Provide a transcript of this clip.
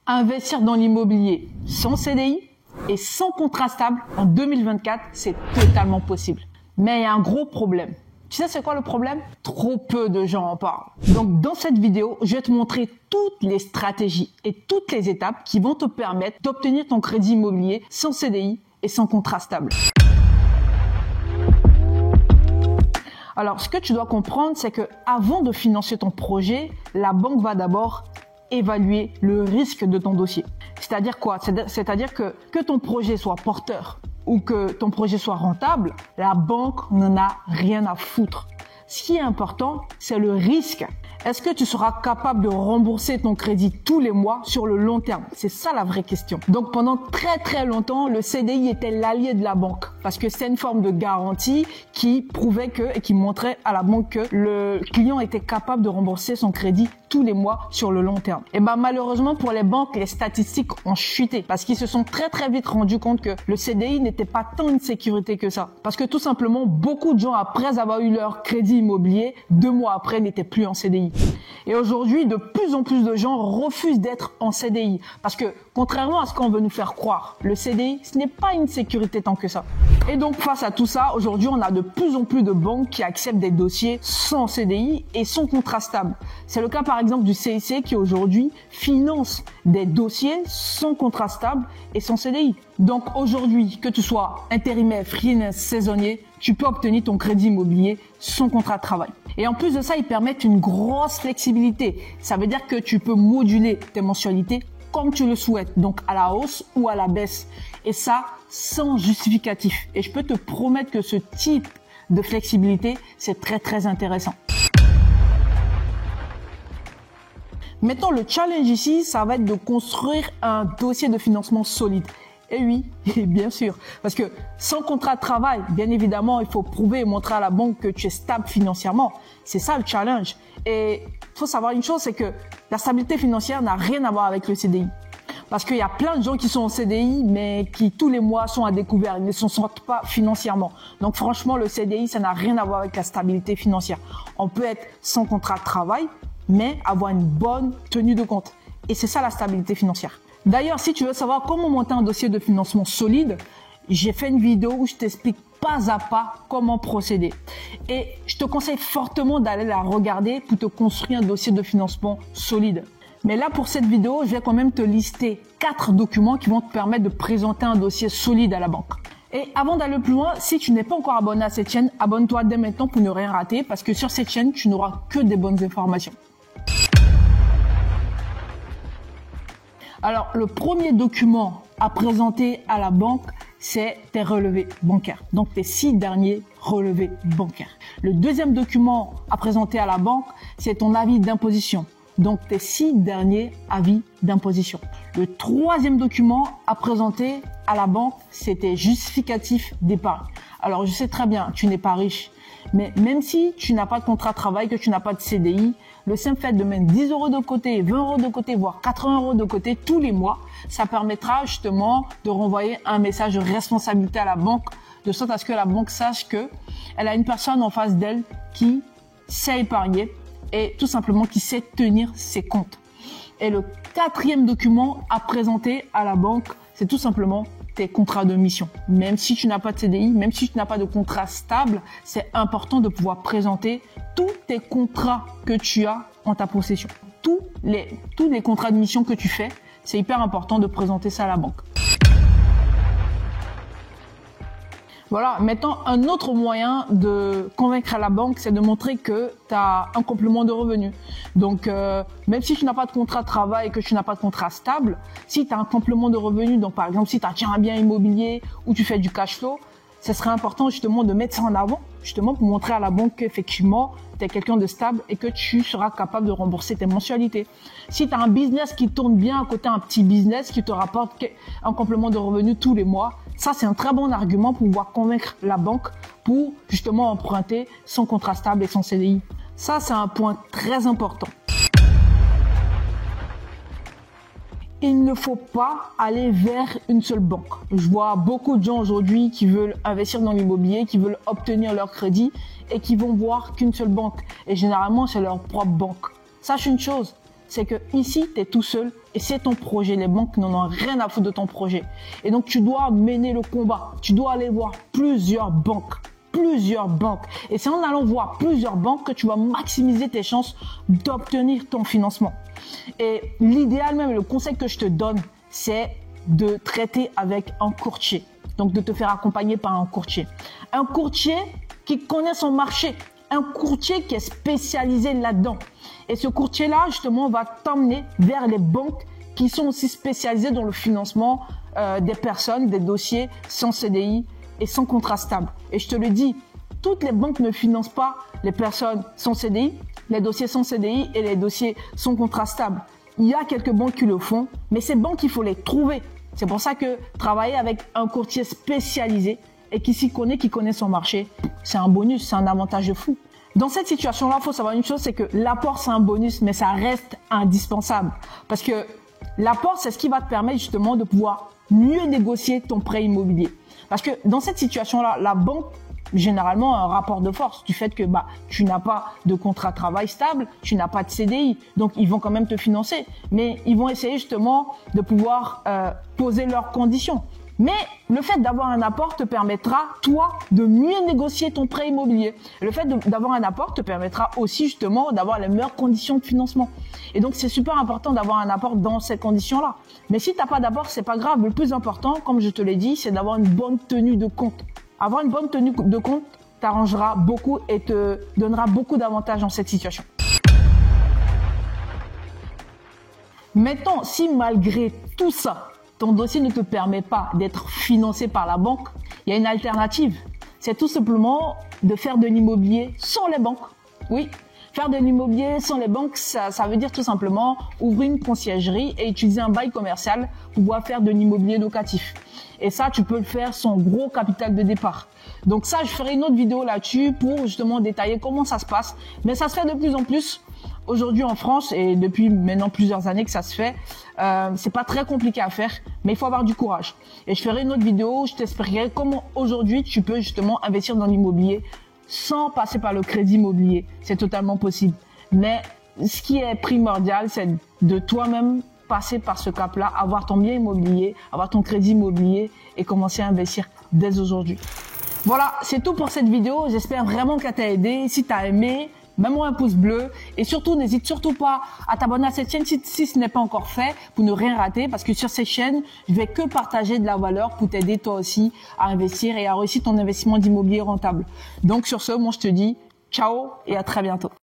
Investir dans l'immobilier sans CDI et sans contrat stable en 2024, c'est totalement possible. Mais il y a un gros problème. Tu sais c'est quoi le problème? Trop peu de gens en parlent. Donc dans cette vidéo, je vais te montrer toutes les stratégies et toutes les étapes qui vont te permettre d'obtenir ton crédit immobilier sans CDI et sans contrat stable. Alors, ce que tu dois comprendre, c'est que avant de financer ton projet, la banque va d'abord évaluer le risque de ton dossier. C'est-à-dire quoi? C'est-à-dire que ton projet soit porteur ou que ton projet soit rentable, la banque n'en a rien à foutre. Ce qui est important, c'est le risque. Est-ce que tu seras capable de rembourser ton crédit tous les mois sur le long terme? C'est ça la vraie question. Donc pendant très longtemps, le CDI était l'allié de la banque parce que c'est une forme de garantie qui prouvait et qui montrait à la banque que le client était capable de rembourser son crédit tous les mois sur le long terme. Et malheureusement pour les banques, les statistiques ont chuté parce qu'ils se sont très vite rendus compte que le CDI n'était pas tant une sécurité que ça. Parce que tout simplement, beaucoup de gens après avoir eu leur crédit immobilier, 2 mois après n'étaient plus en CDI. Et aujourd'hui, de plus en plus de gens refusent d'être en CDI parce que contrairement à ce qu'on veut nous faire croire, le CDI, ce n'est pas une sécurité tant que ça. Et donc face à tout ça, aujourd'hui, on a de plus en plus de banques qui acceptent des dossiers sans CDI et sans contrat stable. C'est le cas par exemple du CIC qui aujourd'hui finance des dossiers sans contrat stable et sans CDI. Donc aujourd'hui, que tu sois intérimaire, freelance, saisonnier, tu peux obtenir ton crédit immobilier sans contrat de travail. Et en plus de ça, ils permettent une grosse flexibilité. Ça veut dire que tu peux moduler tes mensualités comme tu le souhaites, donc à la hausse ou à la baisse. Et ça, sans justificatif. Et je peux te promettre que ce type de flexibilité, c'est très intéressant. Maintenant, le challenge ici, ça va être de construire un dossier de financement solide. Et oui, bien sûr, parce que sans contrat de travail, bien évidemment, il faut prouver et montrer à la banque que tu es stable financièrement. C'est ça le challenge. Et il faut savoir une chose, c'est que la stabilité financière n'a rien à voir avec le CDI. Parce qu'il y a plein de gens qui sont en CDI, mais qui tous les mois sont à découvert, ils ne s'en sortent pas financièrement. Donc franchement, le CDI, ça n'a rien à voir avec la stabilité financière. On peut être sans contrat de travail, mais avoir une bonne tenue de compte. Et c'est ça la stabilité financière. D'ailleurs, si tu veux savoir comment monter un dossier de financement solide, j'ai fait une vidéo où je t'explique pas à pas comment procéder. Et je te conseille fortement d'aller la regarder pour te construire un dossier de financement solide. Mais là, pour cette vidéo, je vais quand même te lister 4 documents qui vont te permettre de présenter un dossier solide à la banque. Et avant d'aller plus loin, si tu n'es pas encore abonné à cette chaîne, abonne-toi dès maintenant pour ne rien rater parce que sur cette chaîne, tu n'auras que des bonnes informations. Alors, le premier document à présenter à la banque, c'est tes relevés bancaires. Donc, tes 6 derniers relevés bancaires. Le deuxième document à présenter à la banque, c'est ton avis d'imposition. Donc, tes 6 derniers avis d'imposition. Le troisième document à présenter à la banque, c'est tes justificatifs d'épargne. Alors, je sais très bien, tu n'es pas riche. Mais même si tu n'as pas de contrat de travail, que tu n'as pas de CDI, le simple fait de mettre 10 € de côté, 20 € de côté, voire 80 € de côté tous les mois, ça permettra justement de renvoyer un message de responsabilité à la banque, de sorte à ce que la banque sache que elle a une personne en face d'elle qui sait épargner et tout simplement qui sait tenir ses comptes. Et le quatrième document à présenter à la banque, c'est tout simplement tes contrats de mission. Même si tu n'as pas de CDI, même si tu n'as pas de contrat stable, c'est important de pouvoir présenter tous tes contrats que tu as en ta possession. Tous les contrats de mission que tu fais, c'est hyper important de présenter ça à la banque. Voilà, maintenant, un autre moyen de convaincre à la banque, c'est de montrer que tu as un complément de revenu. Donc, même si tu n'as pas de contrat de travail et que tu n'as pas de contrat stable, si tu as un complément de revenu, donc par exemple, si tu as un bien immobilier ou tu fais du cash flow, ce serait important justement de mettre ça en avant, justement pour montrer à la banque qu'effectivement, tu es quelqu'un de stable et que tu seras capable de rembourser tes mensualités. Si tu as un business qui tourne bien à côté, un petit business qui te rapporte un complément de revenu tous les mois, ça c'est un très bon argument pour pouvoir convaincre la banque pour justement emprunter sans contrat stable et sans CDI. Ça c'est un point très important. Il ne faut pas aller vers une seule banque. Je vois beaucoup de gens aujourd'hui qui veulent investir dans l'immobilier, qui veulent obtenir leur crédit et qui vont voir qu'une seule banque. Et généralement, c'est leur propre banque. Sache une chose, c'est que ici, tu es tout seul et c'est ton projet. Les banques n'en ont rien à foutre de ton projet. Et donc, tu dois mener le combat. Tu dois aller voir plusieurs banques. Et c'est en allant voir plusieurs banques que tu vas maximiser tes chances d'obtenir ton financement. Et l'idéal même, le conseil que je te donne, c'est de traiter avec un courtier. Donc, de te faire accompagner par un courtier. Un courtier qui connaît son marché. Un courtier qui est spécialisé là-dedans. Et ce courtier-là, justement, va t'emmener vers les banques qui sont aussi spécialisées dans le financement des personnes, des dossiers sans CDI et sans contrat stable. Et je te le dis, toutes les banques ne financent pas les personnes sans CDI, les dossiers sans CDI et les dossiers sans contrat stable. Il y a quelques banques qui le font, mais ces banques, il faut les trouver. C'est pour ça que travailler avec un courtier spécialisé et qui s'y connaît, qui connaît son marché, c'est un bonus, c'est un avantage de fou. Dans cette situation-là, il faut savoir une chose, c'est que l'apport, c'est un bonus, mais ça reste indispensable. Parce que l'apport, c'est ce qui va te permettre justement de pouvoir mieux négocier ton prêt immobilier. Parce que dans cette situation-là, la banque, généralement, a un rapport de force du fait que tu n'as pas de contrat de travail stable, tu n'as pas de CDI. Donc, ils vont quand même te financer. Mais ils vont essayer justement de pouvoir poser leurs conditions. Mais le fait d'avoir un apport te permettra, toi, de mieux négocier ton prêt immobilier. Le fait d'avoir un apport te permettra aussi justement d'avoir les meilleures conditions de financement. Et donc, c'est super important d'avoir un apport dans ces conditions-là. Mais si tu n'as pas d'apport, c'est pas grave. Le plus important, comme je te l'ai dit, c'est d'avoir une bonne tenue de compte. Avoir une bonne tenue de compte t'arrangera beaucoup et te donnera beaucoup d'avantages dans cette situation. Maintenant, si malgré tout ça, ton dossier ne te permet pas d'être financé par la banque, il y a une alternative. C'est tout simplement de faire de l'immobilier sans les banques. Oui, faire de l'immobilier sans les banques, ça veut dire tout simplement ouvrir une conciergerie et utiliser un bail commercial pour pouvoir faire de l'immobilier locatif. Et ça, tu peux le faire sans gros capital de départ. Donc ça, je ferai une autre vidéo là-dessus pour justement détailler comment ça se passe. Mais ça se fait de plus en plus. Aujourd'hui en France, et depuis maintenant plusieurs années que ça se fait, c'est pas très compliqué à faire, mais il faut avoir du courage. Et je ferai une autre vidéo où je t'expliquerai comment aujourd'hui tu peux justement investir dans l'immobilier sans passer par le crédit immobilier. C'est totalement possible. Mais ce qui est primordial, c'est de toi-même passer par ce cap-là, avoir ton bien immobilier, avoir ton crédit immobilier et commencer à investir dès aujourd'hui. Voilà, c'est tout pour cette vidéo. J'espère vraiment qu'elle t'a aidé. Si tu as aimé, mets-moi un pouce bleu et surtout, n'hésite surtout pas à t'abonner à cette chaîne si ce n'est pas encore fait pour ne rien rater parce que sur cette chaîne, je vais que partager de la valeur pour t'aider toi aussi à investir et à réussir ton investissement d'immobilier rentable. Donc sur ce, moi je te dis ciao et à très bientôt.